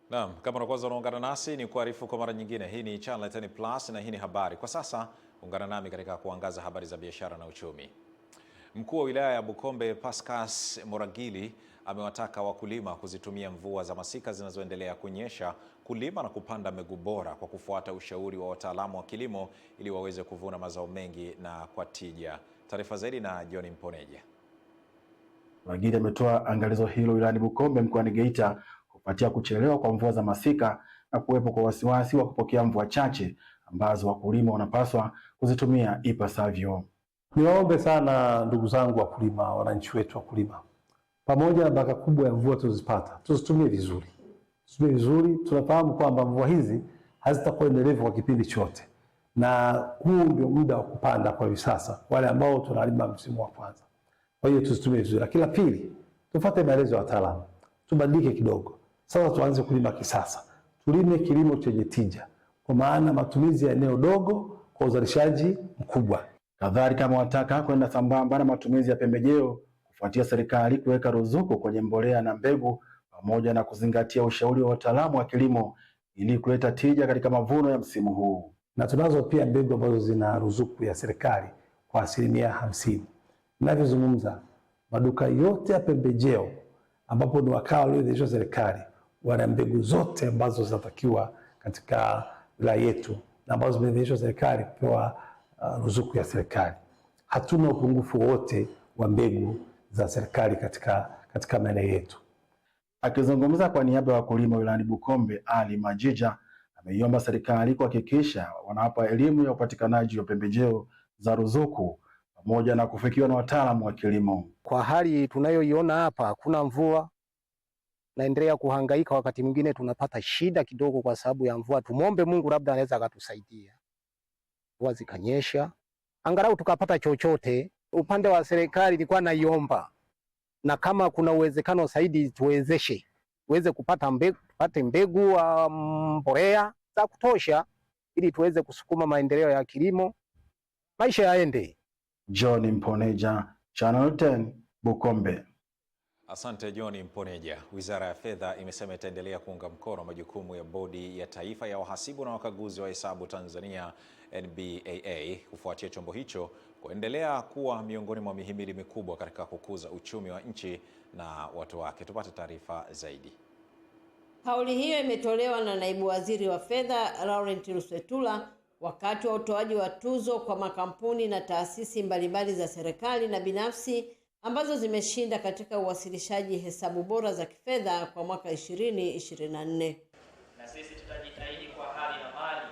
Naam, kama unakwanza unaungana nasi ni kuarifu kwa mara nyingine. Hii ni Channel 10 Plus na hii ni habari. Kwa sasa ungana nami katika kuangaza habari za biashara na uchumi. Mkuu wa wilaya ya Bukombe Pascas Moragili amewataka wakulima kuzitumia mvua za masika zinazoendelea kunyesha kulima na kupanda mbegu bora kwa kufuata ushauri wa wataalamu wa kilimo ili waweze kuvuna mazao mengi na kwa tija. Taarifa zaidi na John Mponeja. Moragili ametoa angalizo hilo wilayani Bukombe mkoani Geita kufuatia kuchelewa kwa mvua za masika na kuwepo kwa wasiwasi wa kupokea mvua chache ambazo wakulima wanapaswa kuzitumia ipasavyo. Niwaombe sana ndugu zangu wakulima, wananchi wetu wakulima, pamoja na baraka kubwa ya mvua tulizopata, tuzitumie vizuri. Tuzitumie vizuri. Tunafahamu kwamba mvua hizi hazitakuwa endelevu kwa kipindi chote, na huu ndio muda wa kupanda kwa hivi sasa, wale ambao tunalima msimu wa kwanza. Kwa hiyo tuzitumie vizuri. Lakini la pili, tufuate maelezo ya wataalamu, tubadilike kidogo. Sasa tuanze kulima kisasa. Tulime kilimo chenye tija, kwa maana matumizi ya eneo dogo kwa uzalishaji mkubwa. Kadhalika amewataka kwenda sambamba na matumizi ya pembejeo kufuatia serikali kuweka ruzuku kwenye mbolea na mbegu pamoja na kuzingatia ushauri wa wataalamu wa kilimo ili kuleta tija katika mavuno ya msimu huu. Na tunazo pia mbegu ambazo zina ruzuku ya serikali kwa 50%. Ninavyozungumza, maduka yote ya pembejeo ambapo ni wakala walioidhinishwa serikali wana mbegu zote ambazo zinatakiwa katika wilaya yetu na ambazo zimeidhinishwa serikali kupewa ruzuku ya serikali. Hatuna upungufu wote wa mbegu za serikali katika maeneo yetu. Akizungumza kwa niaba ya wakulima wilayani Bukombe, Ali Majija ameiomba serikali kuhakikisha wanawapa elimu ya upatikanaji wa pembejeo za ruzuku pamoja na kufikiwa na wataalamu wa kilimo. Kwa hali tunayoiona hapa, hakuna mvua, naendelea kuhangaika, wakati mwingine tunapata shida kidogo kwa sababu ya mvua. Tumuombe Mungu, labda anaweza akatusaidia mvua zikanyesha, angalau tukapata chochote. Upande wa serikali nilikuwa naiomba, na kama kuna uwezekano zaidi tuwezeshe tuweze kupata mbegu, tupate mbegu mbolea za kutosha ili tuweze kusukuma maendeleo ya kilimo, maisha yaende. John Mponeja, Channel 10, Bukombe. Asante John Mponeja. Wizara ya Fedha imesema itaendelea kuunga mkono majukumu ya Bodi ya Taifa ya Wahasibu na Wakaguzi wa Hesabu Tanzania NBAA kufuatia chombo hicho kuendelea kuwa miongoni mwa mihimili mikubwa katika kukuza uchumi wa nchi na watu wake. Tupate taarifa zaidi. Kauli hiyo imetolewa na Naibu Waziri wa Fedha Laurent Luswetula wakati wa utoaji wa tuzo kwa makampuni na taasisi mbalimbali za serikali na binafsi ambazo zimeshinda katika uwasilishaji hesabu bora za kifedha kwa mwaka 2024. Na sisi tutajitahidi kwa hali na mali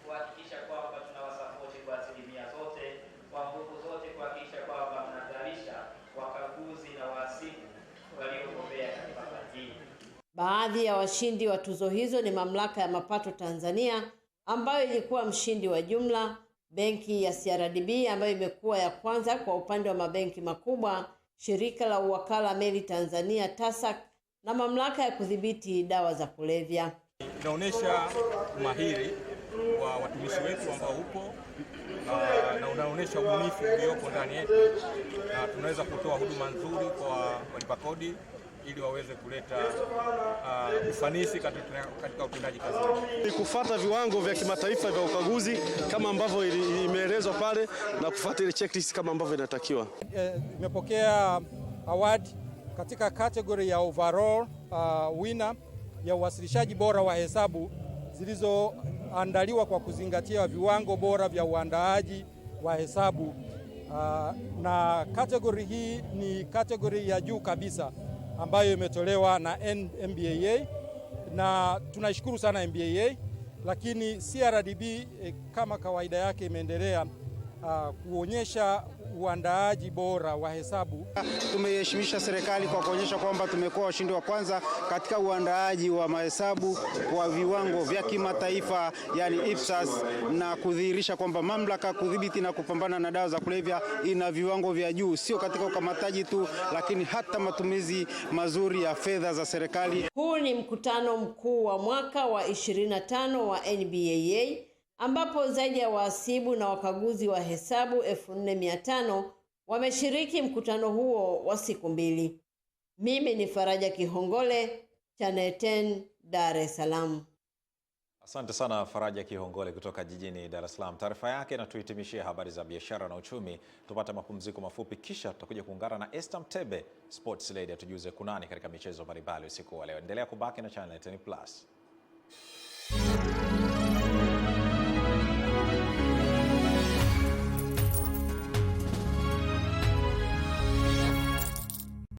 kuhakikisha kwamba tunawasapoti kwa asilimia zote, kwa nguvu zote, kuhakikisha kwamba mnazalisha wakaguzi na wahasibu waliobobea katika fani hii. Baadhi ya washindi wa tuzo hizo ni Mamlaka ya Mapato Tanzania ambayo ilikuwa mshindi wa jumla, benki ya CRDB ambayo imekuwa ya kwanza kwa upande wa mabenki makubwa, shirika la uwakala meli Tanzania TASAC na mamlaka ya kudhibiti dawa za kulevya. Inaonyesha umahiri wa watumishi wetu ambao upo na unaonyesha ubunifu uliopo ndani yetu, na tunaweza kutoa huduma nzuri kwa walipa kodi ili waweze kuleta ufanisi katika utendaji kazi. Ni kufuata viwango vya kimataifa vya ukaguzi kama ambavyo imeelezwa pale na kufuata ile checklist kama ambavyo inatakiwa. Nimepokea award katika category ya overall winner ya uwasilishaji bora wa hesabu zilizoandaliwa kwa kuzingatia viwango bora vya uandaaji wa hesabu. Na category hii ni category ya juu kabisa ambayo imetolewa na NBAA, na tunashukuru sana NBAA, lakini CRDB kama kawaida yake imeendelea kuonyesha uandaaji bora wa hesabu. Tumeheshimisha serikali kwa kuonyesha kwamba tumekuwa washindi wa kwanza katika uandaaji wa mahesabu kwa viwango vya kimataifa, yani IPSAS, na kudhihirisha kwamba mamlaka kudhibiti na kupambana na dawa za kulevya ina viwango vya juu, sio katika ukamataji tu, lakini hata matumizi mazuri ya fedha za serikali. Huu ni mkutano mkuu wa mwaka wa 25 wa NBAA ambapo zaidi ya wahasibu na wakaguzi wa hesabu 4500 wameshiriki mkutano huo wa siku 2. Mimi ni Faraja Kihongole, Channel 10, Dar es Salaam. Asante sana Faraja Kihongole kutoka jijini Dar es Salaam. Taarifa yake na tuhitimishie habari za biashara na uchumi. Tupate mapumziko mafupi, kisha tutakuja kuungana na Esther Mtebe, Sports Lady, atujuze kunani katika michezo mbalimbali usiku wa leo. Endelea kubaki na Channel 10 Plus.